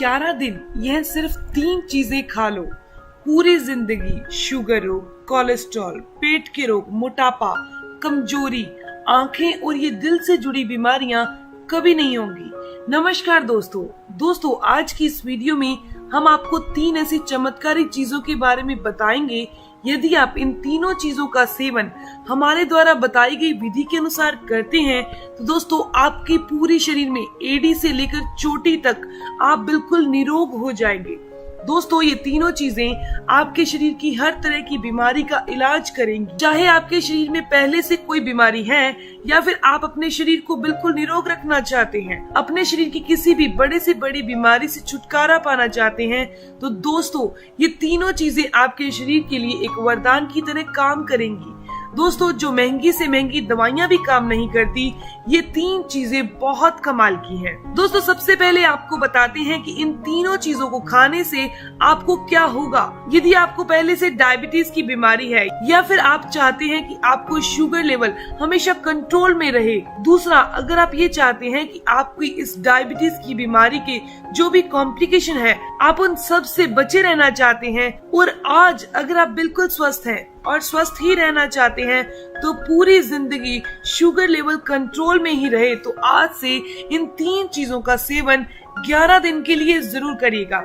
11 दिन यह सिर्फ 3 चीजें खा लो, पूरी जिंदगी शुगर रोग, कोलेस्ट्रॉल, पेट के रोग, मोटापा, कमजोरी, आंखें और ये दिल से जुड़ी बीमारियां कभी नहीं होंगी। नमस्कार दोस्तों, आज की इस वीडियो में हम आपको 3 ऐसी चमत्कारी चीजों के बारे में बताएंगे। यदि आप इन तीनों चीजों का सेवन हमारे द्वारा बताई गई विधि के अनुसार करते हैं तो दोस्तों आपके पूरे शरीर में एड़ी से लेकर चोटी तक आप बिल्कुल निरोग हो जाएंगे। दोस्तों ये तीनों चीजें आपके शरीर की हर तरह की बीमारी का इलाज करेंगी। चाहे आपके शरीर में पहले से कोई बीमारी है या फिर आप अपने शरीर को बिल्कुल निरोग रखना चाहते हैं, अपने शरीर की किसी भी बड़े से बड़ी बीमारी से छुटकारा पाना चाहते हैं, तो दोस्तों ये तीनों चीजें आपके शरीर के लिए एक वरदान की तरह काम करेंगी। दोस्तों जो महंगी से महंगी दवाइयां भी काम नहीं करती, ये 3 चीजें बहुत कमाल की हैं। दोस्तों सबसे पहले आपको बताते हैं कि इन तीनों चीजों को खाने से आपको क्या होगा। यदि आपको पहले से डायबिटीज की बीमारी है या फिर आप चाहते हैं कि आपको शुगर लेवल हमेशा कंट्रोल में रहे। दूसरा, अगर आप ये चाहते हैं कि आपकी इस डायबिटीज की बीमारी के जो भी कॉम्प्लिकेशन है आप उन सब से बचे रहना चाहते हैं, और आज अगर आप बिल्कुल स्वस्थ हैं और स्वस्थ ही रहना चाहते हैं तो पूरी जिंदगी शुगर लेवल कंट्रोल में ही रहे, तो आज से इन 3 चीजों का सेवन 11 दिन के लिए जरूर करिएगा।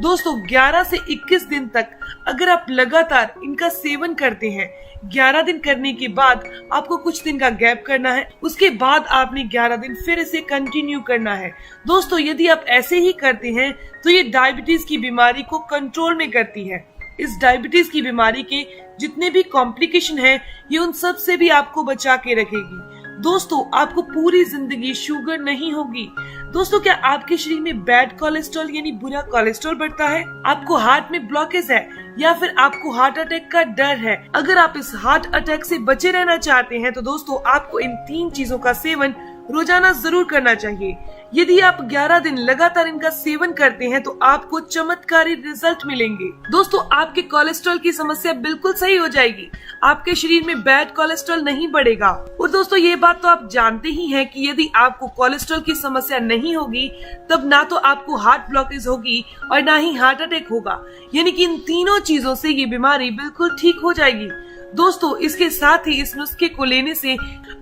दोस्तों 11 से 21 दिन तक अगर आप लगातार इनका सेवन करते हैं, 11 दिन करने के बाद आपको कुछ दिन का गैप करना है, उसके बाद आपने 11 दिन फिर इसे कंटिन्यू करना है। दोस्तों यदि आप ऐसे ही करते हैं तो ये डायबिटीज की बीमारी को कंट्रोल में करती है। इस डायबिटीज की बीमारी के जितने भी कॉम्प्लिकेशन हैं, ये उन सब से भी आपको बचा के रखेगी। दोस्तों आपको पूरी जिंदगी शुगर नहीं होगी। दोस्तों क्या आपके शरीर में बैड कोलेस्ट्रॉल यानी बुरा कोलेस्ट्रॉल बढ़ता है, आपको हार्ट में ब्लॉकेज है या फिर आपको हार्ट अटैक का डर है? अगर आप इस हार्ट अटैक से बचे रहना चाहते हैं तो दोस्तों आपको इन 3 चीजों का सेवन रोजाना जरूर करना चाहिए। यदि आप 11 दिन लगातार इनका सेवन करते हैं तो आपको चमत्कारी रिजल्ट मिलेंगे। दोस्तों आपके कोलेस्ट्रॉल की समस्या बिल्कुल सही हो जाएगी, आपके शरीर में बैड कोलेस्ट्रॉल नहीं बढ़ेगा। और दोस्तों ये बात तो आप जानते ही हैं कि यदि आपको कोलेस्ट्रॉल की समस्या नहीं होगी तब ना तो आपको हार्ट ब्लॉकेज होगी और ना ही हार्ट अटैक होगा, यानी कि इन तीनों चीजों से ये बीमारी बिल्कुल ठीक हो जाएगी। दोस्तों इसके साथ ही इस नुस्खे को लेने से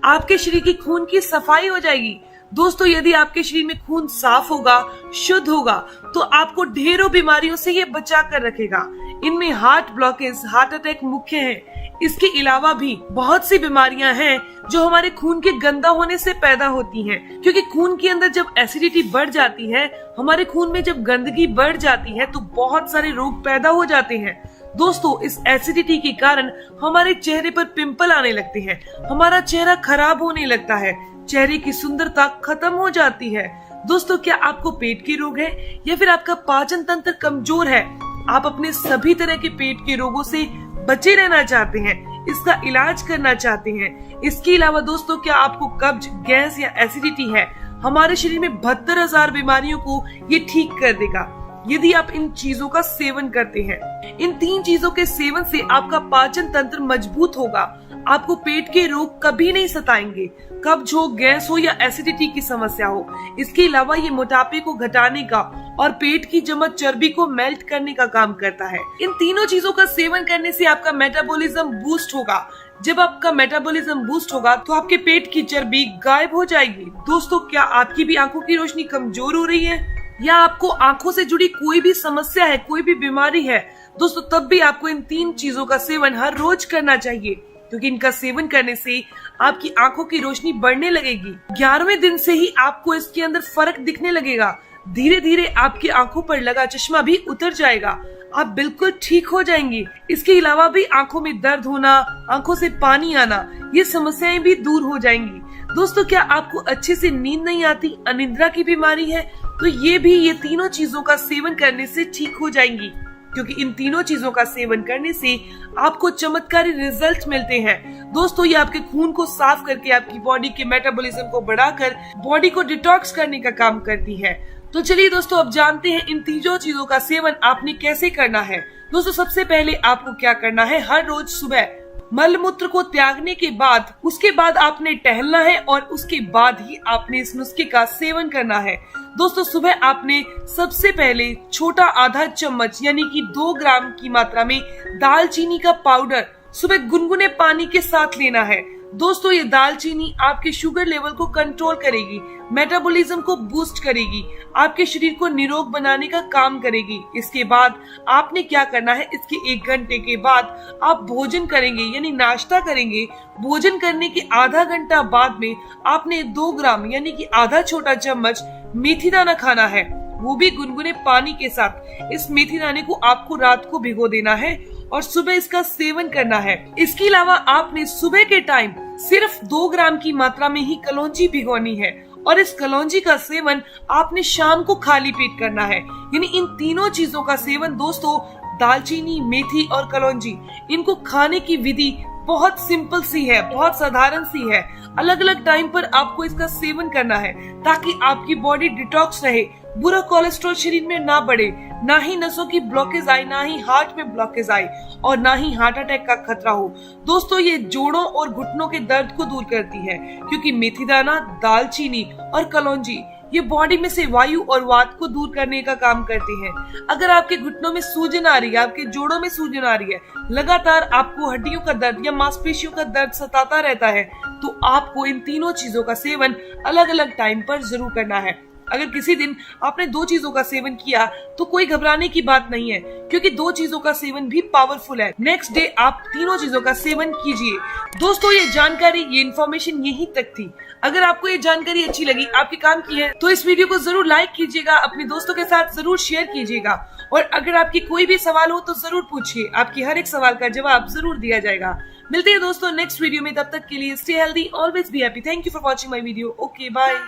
आपके शरीर की खून की सफाई हो जाएगी। दोस्तों यदि आपके शरीर में खून साफ होगा, शुद्ध होगा, तो आपको ढेरों बीमारियों से ये बचा कर रखेगा। इनमें हार्ट ब्लॉकेज, हार्ट अटैक मुख्य है। इसके अलावा भी बहुत सी बीमारियां हैं जो हमारे खून के गंदा होने से पैदा होती हैं, क्योंकि खून के अंदर जब एसिडिटी बढ़ जाती है, हमारे खून में जब गंदगी बढ़ जाती है तो बहुत सारे रोग पैदा हो जाते हैं। दोस्तों इस एसिडिटी के कारण हमारे चेहरे पर पिंपल आने लगते हैं, हमारा चेहरा खराब होने लगता है, चेहरे की सुंदरता खत्म हो जाती है। दोस्तों क्या आपको पेट के रोग है या फिर आपका पाचन तंत्र कमजोर है, आप अपने सभी तरह के पेट के रोगों से बचे रहना चाहते हैं, इसका इलाज करना चाहते हैं। इसके अलावा दोस्तों क्या आपको कब्ज, गैस या एसिडिटी है, हमारे शरीर में 72,000 बीमारियों को ये ठीक कर देगा यदि आप इन चीजों का सेवन करते हैं। इन 3 चीजों के सेवन से आपका पाचन तंत्र मजबूत होगा, आपको पेट के रोग कभी नहीं सताएंगे, कब्ज हो, गैस हो या एसिडिटी की समस्या हो। इसके अलावा ये मोटापे को घटाने का और पेट की जमा चर्बी को मेल्ट करने का काम करता है। इन तीनों चीजों का सेवन करने से आपका मेटाबॉलिज्म बूस्ट होगा। जब आपका मेटाबॉलिज्म बूस्ट होगा तो आपके पेट की चर्बी गायब हो जाएगी। दोस्तों क्या आपकी भी आंखों की रोशनी कमजोर हो रही है या आपको आंखों से जुड़ी कोई भी समस्या है, कोई भी बीमारी है, दोस्तों तब भी आपको इन 3 चीजों का सेवन हर रोज करना चाहिए, क्योंकि इनका सेवन करने से आपकी आंखों की रोशनी बढ़ने लगेगी। 11वें दिन से ही आपको इसके अंदर फर्क दिखने लगेगा। धीरे धीरे आपकी आंखों पर लगा चश्मा भी उतर जाएगा, आप बिल्कुल ठीक हो जाएंगी। इसके अलावा भी आंखों में दर्द होना, आंखों से पानी आना, ये समस्याएं भी दूर हो जाएंगी। दोस्तों क्या आपको अच्छे से नींद नहीं आती, अनिद्रा की बीमारी है, तो ये तीनों चीजों का सेवन करने से ठीक हो जाएंगी, क्योंकि इन तीनों चीजों का सेवन करने से आपको चमत्कारी रिजल्ट मिलते हैं। दोस्तों ये आपके खून को साफ करके आपकी बॉडी के मेटाबॉलिज्म को बढ़ाकर बॉडी को डिटॉक्स करने का काम करती है। तो चलिए दोस्तों अब जानते हैं इन तीनों चीजों का सेवन आपने कैसे करना है। दोस्तों सबसे पहले आपको क्या करना है, हर रोज सुबह मल मूत्र को त्यागने के बाद उसके बाद आपने टहलना है और उसके बाद ही आपने इस नुस्खे का सेवन करना है। दोस्तों, सुबह आपने सबसे पहले छोटा आधा चम्मच यानी कि 2 ग्राम की मात्रा में दालचीनी का पाउडर सुबह गुनगुने पानी के साथ लेना है। दोस्तों, ये दालचीनी आपके शुगर लेवल को कंट्रोल करेगी, मेटाबॉलिज्म को बूस्ट करेगी, आपके शरीर को निरोग बनाने का काम करेगी। इसके बाद आपने क्या करना है, इसके 1 घंटे के बाद आप भोजन करेंगे यानी नाश्ता करेंगे। भोजन करने के आधा घंटा बाद में आपने 2 ग्राम यानी कि आधा छोटा चम्मच मेथी दाना खाना है, वो भी गुनगुने पानी के साथ। इस मेथी दाने को आपको रात को भिगो देना है और सुबह इसका सेवन करना है। इसके अलावा आपने सुबह के टाइम सिर्फ 2 ग्राम की मात्रा में ही कलौंजी भिगोनी है और इस कलौंजी का सेवन आपने शाम को खाली पेट करना है। यानी इन तीनों चीजों का सेवन दोस्तों, दालचीनी, मेथी और कलौंजी, इनको खाने की विधि बहुत सिंपल सी है, बहुत साधारण सी है। अलग अलग टाइम पर आपको इसका सेवन करना है ताकि आपकी बॉडी डिटॉक्स रहे, बुरा कोलेस्ट्रॉल शरीर में ना बढ़े, ना ही नसों की ब्लॉकेज आए, ना ही हार्ट में ब्लॉकेज आए और ना ही हार्ट अटैक का खतरा हो। दोस्तों, ये जोड़ों और घुटनों के दर्द को दूर करती है क्योंकि मेथी दाना, दालचीनी और कलौंजी ये बॉडी में से वायु और वात को दूर करने का काम करती है। अगर आपके घुटनों में सूजन आ रही है, आपके जोड़ों में सूजन आ रही है, लगातार आपको हड्डियों का दर्द या मांसपेशियों का दर्द सताता रहता है, तो आपको इन तीनों चीजों का सेवन अलग अलग टाइम पर जरूर करना है। अगर किसी दिन आपने 2 चीजों का सेवन किया तो कोई घबराने की बात नहीं है क्योंकि 2 चीजों का सेवन भी पावरफुल है। नेक्स्ट डे आप तीनों चीजों का सेवन कीजिए। दोस्तों, ये जानकारी, ये इन्फॉर्मेशन यहीं तक थी। अगर आपको ये जानकारी अच्छी लगी, आपके काम की है, तो इस वीडियो को जरूर लाइक कीजिएगा, अपने दोस्तों के साथ जरूर शेयर कीजिएगा और अगर आपकी कोई भी सवाल हो तो जरूर पूछिए, आपकी हर एक सवाल का जवाब जरूर दिया जाएगा। मिलते हैं दोस्तों नेक्स्ट वीडियो में, तब तक के लिए stay healthy, always be happy. Thank you for watching my video. Okay, bye.